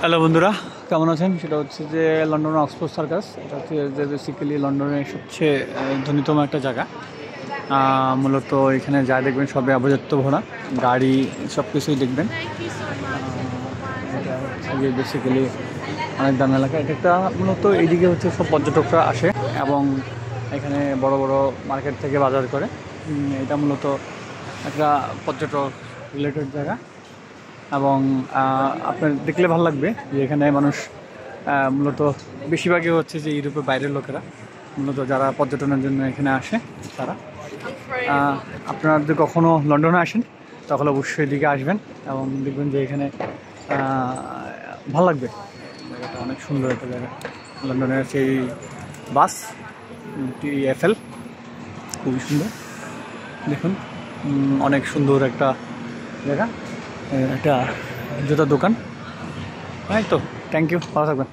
Hello বন্ধুরা, কেমন আছেন? সেটা হচ্ছে যে লন্ডনের অক্সফোর্ড সার্কাস। এটা হচ্ছে যে বেসিক্যালি লন্ডনের সবচেয়ে ধনীতম একটা জায়গা। মূলত এখানে যা দেখবেন সবই আভিজাত্য ভরা, গাড়ি সব কিছুই দেখবেন। এটা হচ্ছে যে বেসিক্যালি অনেক দাম এলাকা। এটা একটা মূলত এইদিকে হচ্ছে সব পর্যটকরা আসে এবং এখানে বড় বড় মার্কেট থেকে বাজার করে। এটা মূলত একটা পর্যটক রিলেটেড জায়গা এবং আপনার দেখলে ভালো লাগবে যে এখানে মানুষ মূলত বেশিরভাগই হচ্ছে যে ইউরোপের বাইরের লোকেরা মূলত যারা পর্যটনের জন্য এখানে আসে তারা। আপনারা যদি কখনও লন্ডনে আসেন তখন অবশ্যই এদিকে আসবেন এবং দেখবেন যে এখানে ভালো লাগবে। জায়গাটা অনেক সুন্দর একটা জায়গা। লন্ডনের সেই বাস TFL খুবই সুন্দর, দেখুন অনেক সুন্দর একটা জায়গা। একটা জুতার দোকান। তাই তো, থ্যাংক ইউ, ভালো থাকবেন।